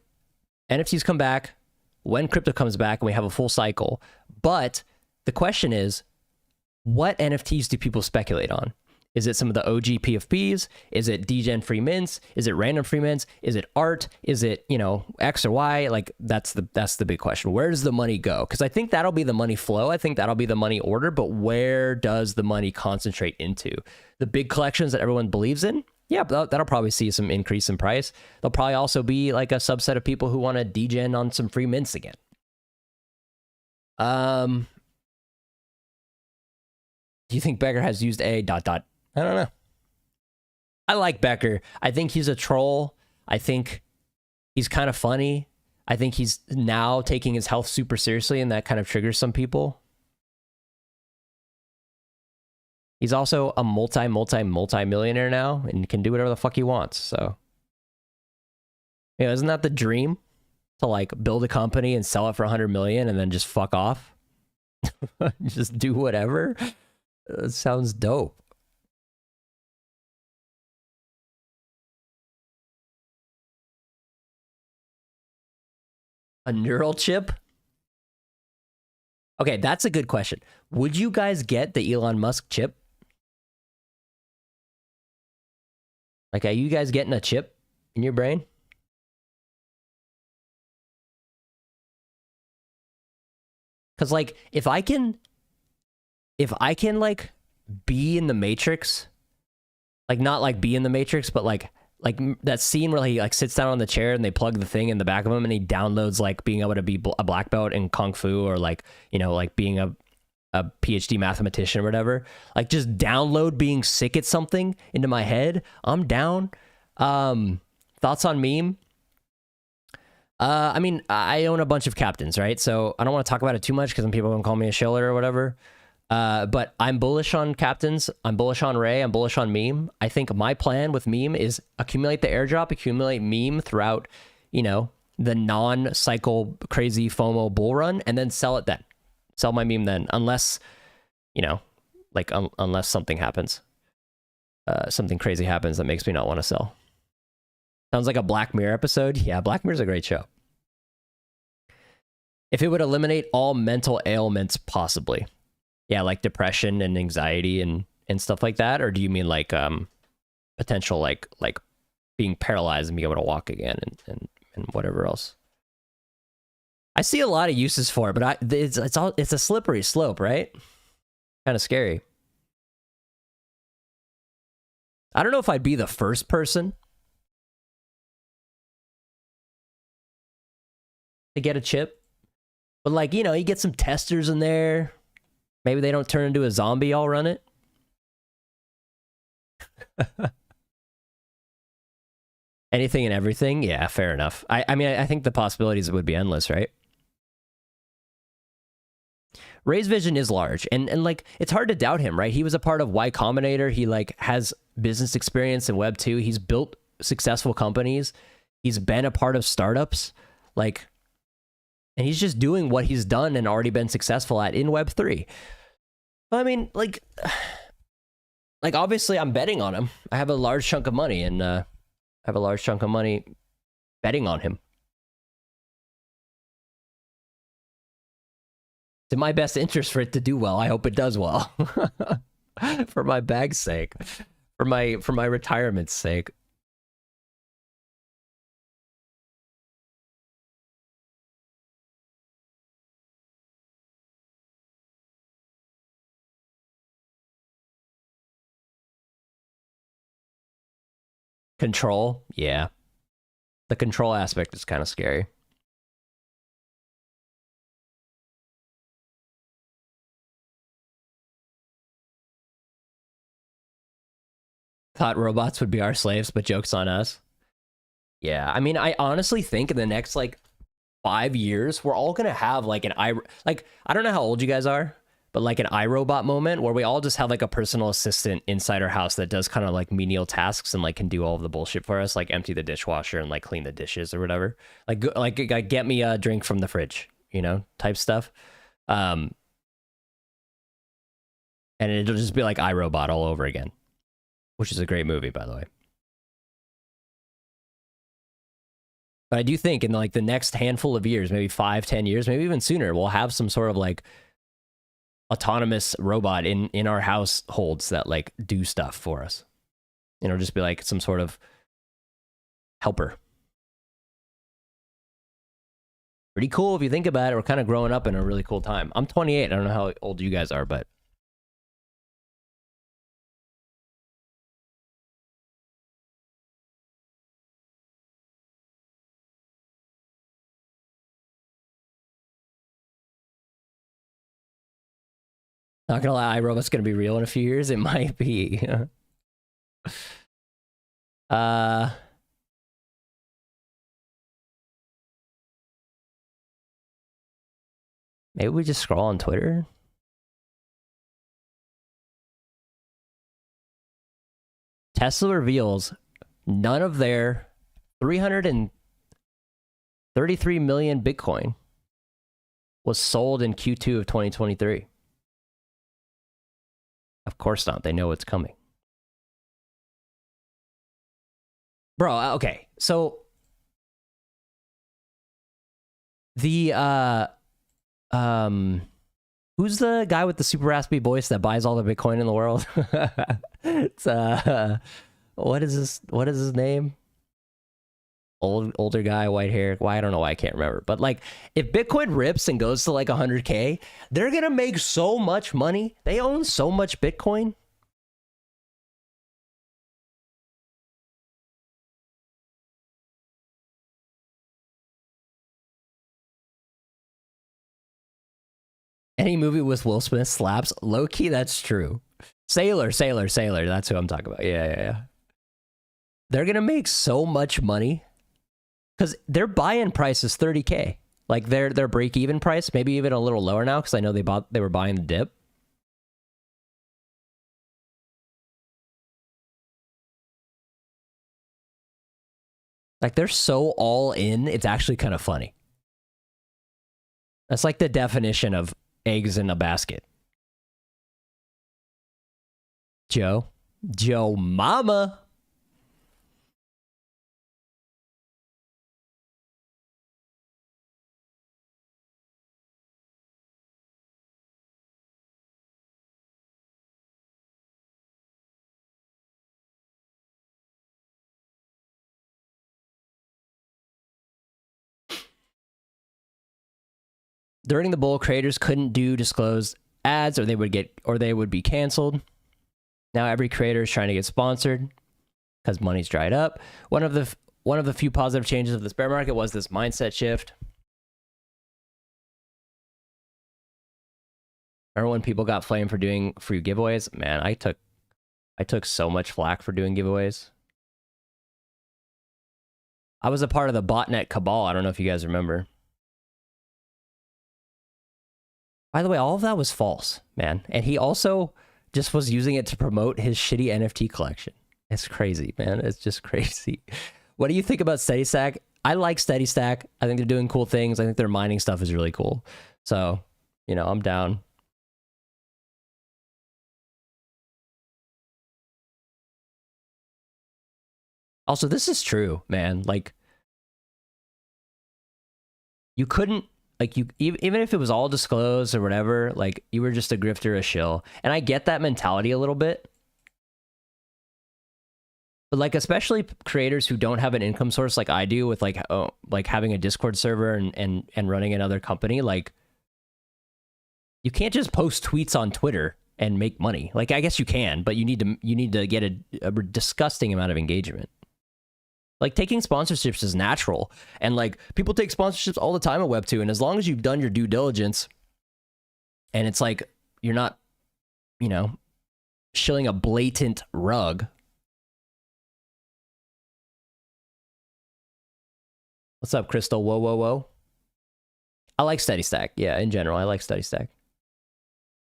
NFTs come back when crypto comes back and we have a full cycle. But the question is, what NFTs do people speculate on? Is it some of the OG PFPs? Is it degen free mints? Is it random free mints? Is it art? Is it, you know, X or Y? Like that's the big question. Where does the money go? Because I think that'll be the money flow. I think that'll be the money order. But where does the money concentrate into? The big collections that everyone believes in? Yeah, that'll probably see some increase in price. There'll probably also be like a subset of people who want to degen on some free mints again. Do you think Becker has used a ... I don't know. I like Becker. I think he's a troll. I think he's kind of funny. I think he's now taking his health super seriously, and that kind of triggers some people. He's also a multi-millionaire now and can do whatever the fuck he wants. So, you know, isn't that the dream? To like build a company and sell it for 100 million and then just fuck off? Just do whatever? That sounds dope. A neural chip? Okay, that's a good question. Would you guys get the Elon Musk chip? Like, are you guys getting a chip in your brain? Because, like, if I can, like, be in the Matrix, like, not, like, be in the Matrix, but, like that scene where he, like, sits down on the chair and they plug the thing in the back of him and he downloads, like, being able to be a black belt in Kung Fu or, like, you know, like, being a PhD mathematician or whatever. Like, just download being sick at something into my head. I'm down. Thoughts on meme? I mean, I own a bunch of captains, right? So I don't want to talk about it too much because then people are going to call me a shiller or whatever. But I'm bullish on captains. I'm bullish on Ray. I'm bullish on meme. I think my plan with meme is accumulate the airdrop, accumulate meme throughout, you know, the non-cycle crazy FOMO bull run, and then sell it then. Sell my meme then, unless, you know, like unless something happens. Something crazy happens that makes me not want to sell. Sounds like a Black Mirror episode. Yeah, Black Mirror's a great show. If it would eliminate all mental ailments, possibly. Yeah, like depression and anxiety and stuff like that? Or do you mean like potential like being paralyzed and being able to walk again and whatever else? I see a lot of uses for it, but it's a slippery slope, right? Kind of scary. I don't know if I'd be the first person to get a chip, but like, you know, you get some testers in there. Maybe they don't turn into a zombie. I'll run it. Anything and everything. Yeah, fair enough. I mean, I think the possibilities would be endless, right? Ray's vision is large, and like, it's hard to doubt him, right? He was a part of Y Combinator. He like has business experience in Web 2. He's built successful companies. He's been a part of startups, like, and he's just doing what he's done and already been successful at in Web 3. I mean, like obviously I'm betting on him. I have a large chunk of money, and I have a large chunk of money betting on him. It's in my best interest for it to do well. I hope it does well. for my bag's sake, for my retirement's sake. Control, yeah. The control aspect is kind of scary. Thought robots would be our slaves, but joke's on us. Yeah, I mean, I honestly think in the next like 5 years, we're all gonna have like I don't know how old you guys are, but like an iRobot moment where we all just have like a personal assistant inside our house that does kind of like menial tasks and like can do all of the bullshit for us, like empty the dishwasher and like clean the dishes or whatever. Like get me a drink from the fridge, you know, type stuff. Um, and it'll just be like iRobot all over again, which is a great movie, by the way. But I do think in like the next handful of years, maybe 5, 10 years, maybe even sooner, we'll have some sort of like autonomous robot in our households that like do stuff for us. It'll just be like some sort of helper. Pretty cool if you think about it. We're kind of growing up in a really cool time. I'm 28. I don't know how old you guys are, but not gonna lie, iRobot's gonna be real in a few years. It might be. uh Maybe we just scroll on Twitter. Tesla reveals none of their 333 million Bitcoin was sold in Q2 of 2023. Of course not. They know what's coming. Bro, okay. So the who's the guy with the super raspy voice that buys all the Bitcoin in the world? It's what is his name? Older guy, white hair. Why, I don't know why I can't remember. But like if Bitcoin rips and goes to like 100K, they're gonna make so much money. They own so much Bitcoin. Any movie with Will Smith slaps. Low key, that's true. Sailor. That's who I'm talking about. Yeah. They're gonna make so much money because their buy-in price is 30K. Like their break-even price, maybe even a little lower now because I know they were buying the dip. Like they're so all in, it's actually kind of funny. That's like the definition of eggs in a basket. Joe Mama. During the bull, creators couldn't do disclosed ads or they would be canceled. Now every creator is trying to get sponsored because money's dried up. One of the few positive changes of this bear market was this mindset shift. Remember when people got flamed for doing free giveaways? Man, I took so much flack for doing giveaways. I was a part of the botnet cabal. I don't know if you guys remember. By the way, all of that was false, man. And he also just was using it to promote his shitty NFT collection. It's crazy, man. It's just crazy. What do you think about SteadyStack? I like SteadyStack. I think they're doing cool things. I think their mining stuff is really cool. So, you know, I'm down. Also, this is true, man. Like, you couldn't like you, even if it was all disclosed or whatever, like you were just a grifter, a shill. And I get that mentality a little bit. But like, especially creators who don't have an income source like I do with like having a Discord server and running another company, like you can't just post tweets on Twitter and make money. Like, I guess you can, but you need to get a disgusting amount of engagement. Like, taking sponsorships is natural. And like, people take sponsorships all the time at Web2. And as long as you've done your due diligence and it's like, you're not, you know, shilling a blatant rug. What's up, Crystal? Whoa, whoa, whoa. I like Steady Stack. Yeah, in general, I like Steady Stack.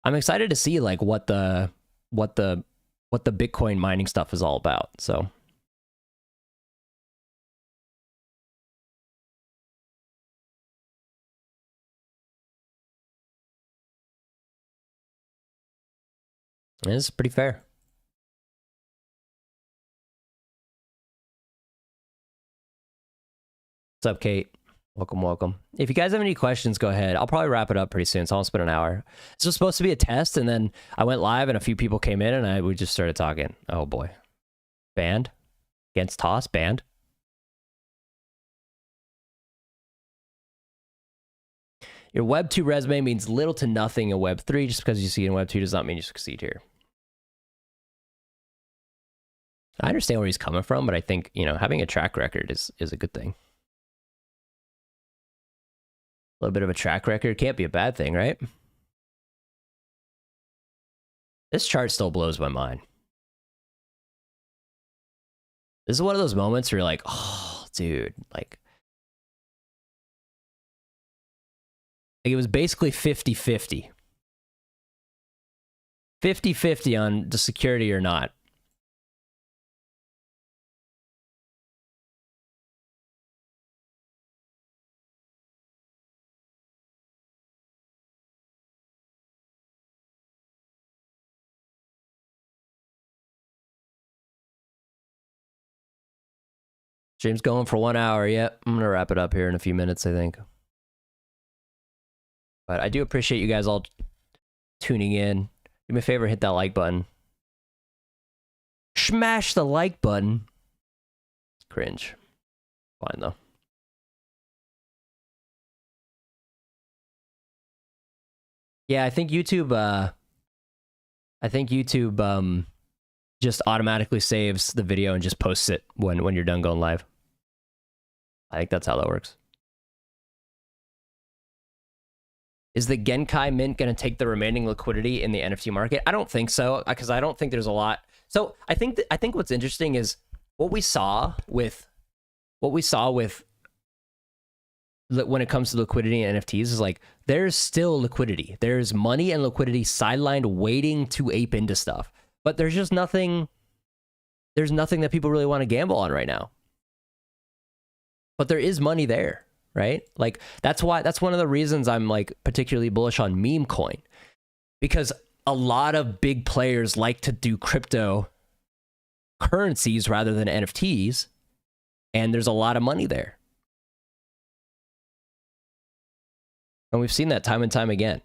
I'm excited to see like what the Bitcoin mining stuff is all about. So it's pretty fair. What's up, Kate? Welcome, welcome. If you guys have any questions, go ahead. I'll probably wrap it up pretty soon. It's almost been an hour. This was supposed to be a test, and then I went live, and a few people came in, and we just started talking. Oh boy, banned against Toss, banned. Your Web 2 resume means little to nothing in Web 3. Just because you see in Web 2 does not mean you succeed here. I understand where he's coming from, but I think, you know, having a track record is a good thing. A little bit of a track record can't be a bad thing, right? This chart still blows my mind. This is one of those moments where you're like, oh, dude, like it was basically 50-50. 50-50 on the security or not. James going for 1 hour. Yep, I'm going to wrap it up here in a few minutes, I think. But I do appreciate you guys all tuning in. Do me a favor, hit that like button. Smash the like button. Cringe. Fine, though. Yeah, I think YouTube, just automatically saves the video and just posts it when you're done going live. I think that's how that works. Is the Genkai mint going to take the remaining liquidity in the NFT market? I don't think so, because I don't think there's a lot. So I think what's interesting is what we saw with when it comes to liquidity and NFTs is like there's still liquidity. There's money and liquidity sidelined waiting to ape into stuff. But there's just nothing, there's nothing that people really want to gamble on right now. But there is money there, right? Like that's one of the reasons I'm like particularly bullish on meme coin, because a lot of big players like to do crypto currencies rather than NFTs, and there's a lot of money there. And we've seen that time and time again.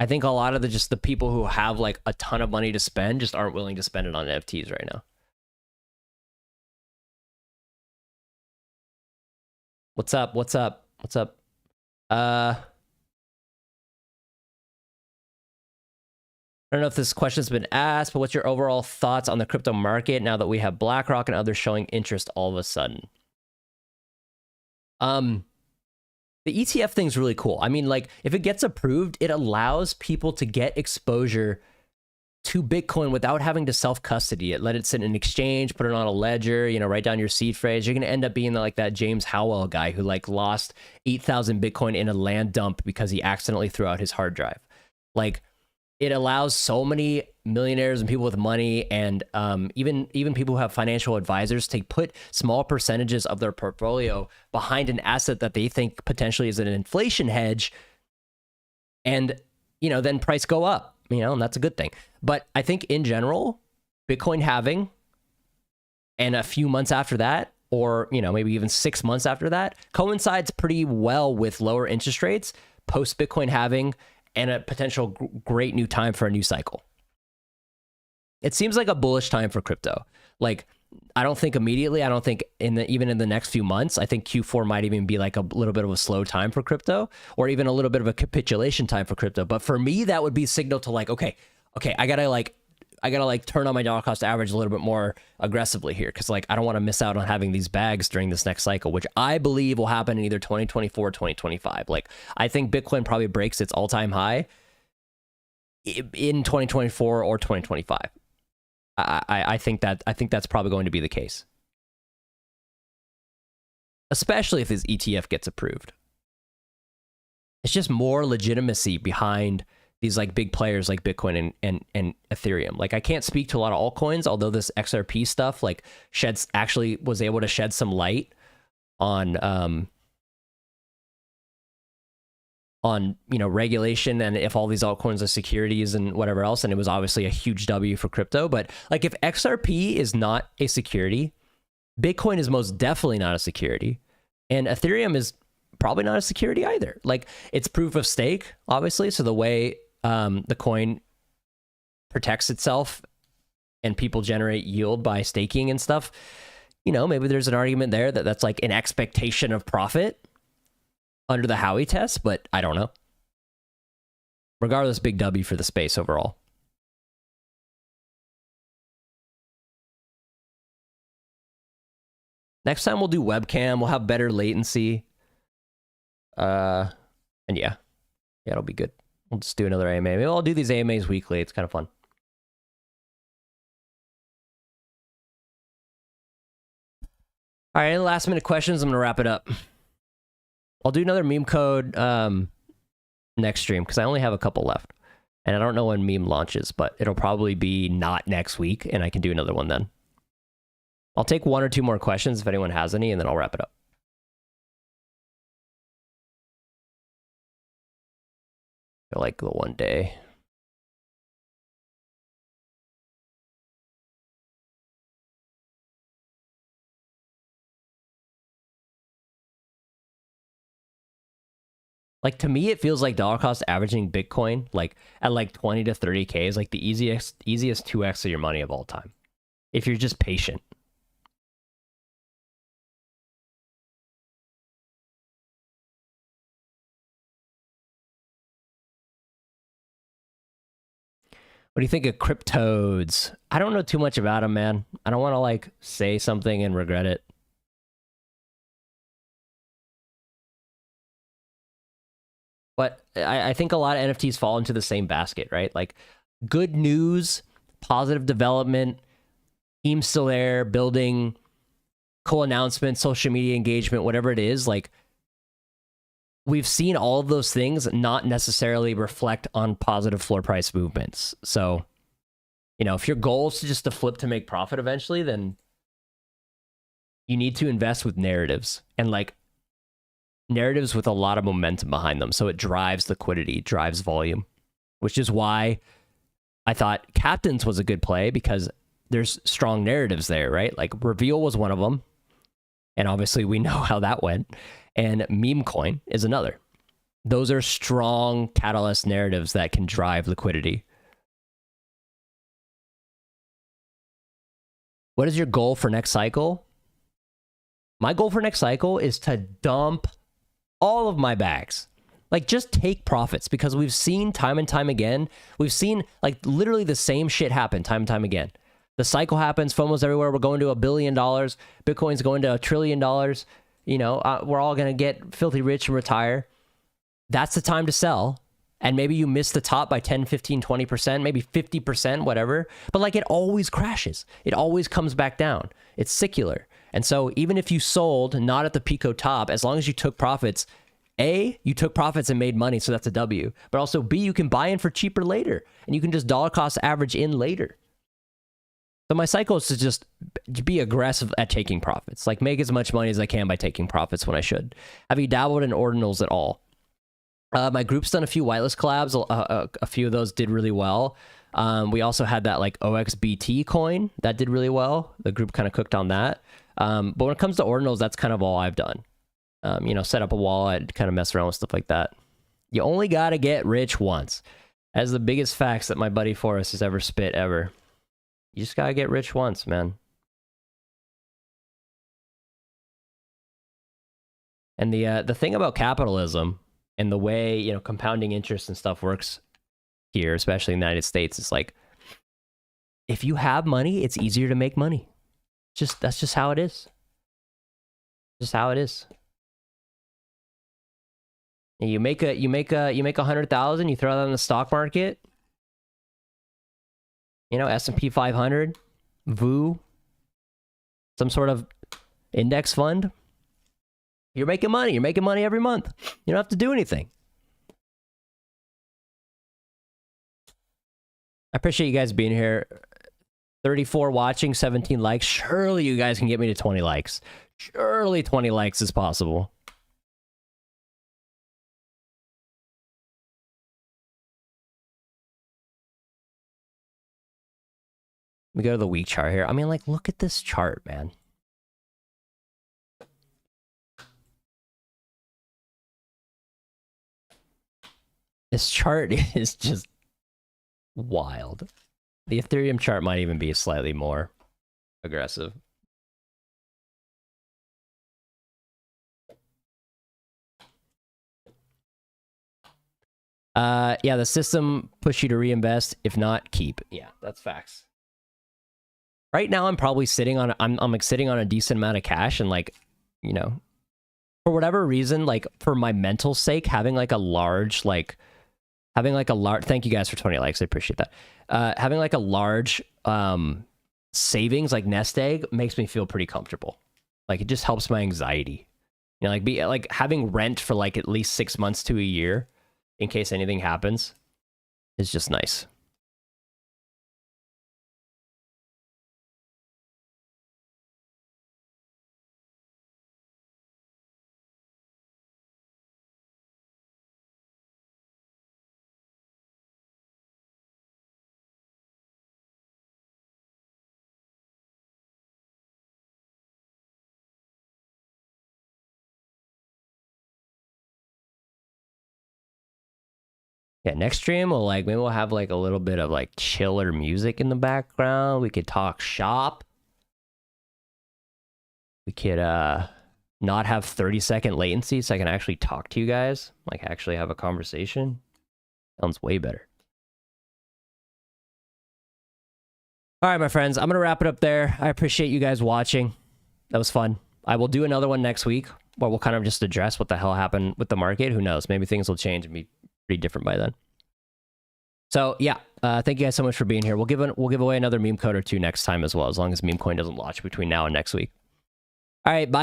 I think a lot of the people who have like a ton of money to spend just aren't willing to spend it on NFTs right now. What's up? What's up? What's up? I don't know if this question's been asked, but what's your overall thoughts on the crypto market now that we have BlackRock and others showing interest all of a sudden? The ETF thing's really cool. I mean, like, if it gets approved, it allows people to get exposure to Bitcoin without having to self-custody it. Let it sit in an exchange, put it on a ledger, you know, write down your seed phrase. You're going to end up being like that James Howell guy who like lost 8,000 Bitcoin in a land dump because he accidentally threw out his hard drive. Like, it allows so many millionaires and people with money and even people who have financial advisors to put small percentages of their portfolio behind an asset that they think potentially is an inflation hedge, and, you know, then price go up, you know, and that's a good thing. But I think in general, Bitcoin halving and a few months after that, or, you know, maybe even 6 months after that coincides pretty well with lower interest rates, post Bitcoin halving, and a potential great new time for a new cycle. It seems like a bullish time for crypto. Like, I don't think immediately. I don't think even in the next few months. I think Q4 might even be like a little bit of a slow time for crypto, or even a little bit of a capitulation time for crypto. But for me, that would be a signal to like, okay, I gotta turn on my dollar cost average a little bit more aggressively here, because like I don't want to miss out on having these bags during this next cycle, which I believe will happen in either 2024 or 2025. Like, I think Bitcoin probably breaks its all-time high in 2024 or 2025. I think that's probably going to be the case, especially if this ETF gets approved. It's just more legitimacy behind these like big players like Bitcoin and Ethereum. Like, I can't speak to a lot of altcoins, although this XRP stuff like actually was able to shed some light on you know, regulation and if all these altcoins are securities and whatever else, and it was obviously a huge W for crypto. But like, if XRP is not a security, Bitcoin is most definitely not a security, and Ethereum is probably not a security either. Like, it's proof of stake, obviously, so the way the coin protects itself and people generate yield by staking and stuff, you know, maybe there's an argument there that that's like an expectation of profit under the Howey test, but I don't know. Regardless, big W for the space overall. Next time we'll do webcam. We'll have better latency. And yeah, it'll be good. We'll just do another AMA. Maybe I'll do these AMAs weekly. It's kind of fun. All right, last minute questions. I'm gonna wrap it up. I'll do another meme code next stream, because I only have a couple left. And I don't know when meme launches, but it'll probably be not next week, and I can do another one then. I'll take one or two more questions if anyone has any, and then I'll wrap it up. I like the one day. Like, to me, it feels like dollar cost averaging Bitcoin, like at like 20 to 30K, is like the easiest 2x of your money of all time, if you're just patient. What do you think of cryptodes? I don't know too much about them, man. I don't want to like say something and regret it. But I think a lot of NFTs fall into the same basket, right? Like, good news, positive development, team still there, building, cool announcements, social media engagement, whatever it is. Like, we've seen all of those things not necessarily reflect on positive floor price movements. So, you know, if your goal is just to flip to make profit eventually, then you need to invest with narratives, and like narratives with a lot of momentum behind them. So it drives liquidity, drives volume, which is why I thought Captains was a good play, because there's strong narratives there, right? Like, Reveal was one of them, and obviously we know how that went. And Meme Coin is another. Those are strong catalyst narratives that can drive liquidity. What is your goal for next cycle? My goal for next cycle is to dump all of my bags. Like, just take profits, because we've seen time and time again, we've seen like literally the same shit happen time and time again. The cycle happens, FOMO's everywhere, we're going to $1 billion, Bitcoin's going to $1 trillion, you know, we're all going to get filthy rich and retire. That's the time to sell. And maybe you miss the top by 10, 15, 20%, maybe 50%, whatever. But like, it always crashes. It always comes back down. It's secular. And so even if you sold not at the Pico top, as long as you took profits, A, you took profits and made money, so that's a W. But also B, you can buy in for cheaper later, and you can just dollar cost average in later. So my cycle is to just be aggressive at taking profits, like make as much money as I can by taking profits when I should. Have you dabbled in ordinals at all? My group's done a few whitelist collabs. A few of those did really well. We also had that like OXBT coin that did really well. The group kind of cooked on that. But when it comes to ordinals, that's kind of all I've done. You know, set up a wallet, kind of mess around with stuff like that. You only got to get rich once. That's the biggest facts that my buddy Forrest has ever spit ever. You just got to get rich once, man. And the thing about capitalism and the way, you know, compounding interest and stuff works here, especially in the United States, is like, if you have money, it's easier to make money. That's just how it is. Just how it is. And you make 100,000, you throw that in the stock market. You know, S&P 500, VOO, some sort of index fund. You're making money. You're making money every month. You don't have to do anything. I appreciate you guys being here. 34 watching, 17 likes. Surely you guys can get me to 20 likes. Surely 20 likes is possible. We go to the week chart here. I mean, like, look at this chart, man. This chart is just wild. The Ethereum chart might even be slightly more aggressive. Yeah, the system push you to reinvest. If not, keep. Yeah, that's facts. Right now, I'm probably sitting on I'm like sitting on a decent amount of cash, and like, you know, for whatever reason, like for my mental sake, having like a large thank you guys for 20 likes. I appreciate that. Having like a large savings, like nest egg, makes me feel pretty comfortable. Like, it just helps my anxiety. You know, like having rent for like at least 6 months to a year in case anything happens is just nice. Yeah, next stream maybe we'll have like a little bit of like chiller music in the background. We could talk shop. We could not have 30-second latency so I can actually talk to you guys, like actually have a conversation. Sounds way better. All right, my friends, I'm going to wrap it up there. I appreciate you guys watching. That was fun. I will do another one next week where we'll kind of just address what the hell happened with the market. Who knows? Maybe things will change and be pretty different by then. So yeah, thank you guys so much for being here. We'll give away another meme code or two next time as well, as long as meme coin doesn't launch between now and next week. All right, bye.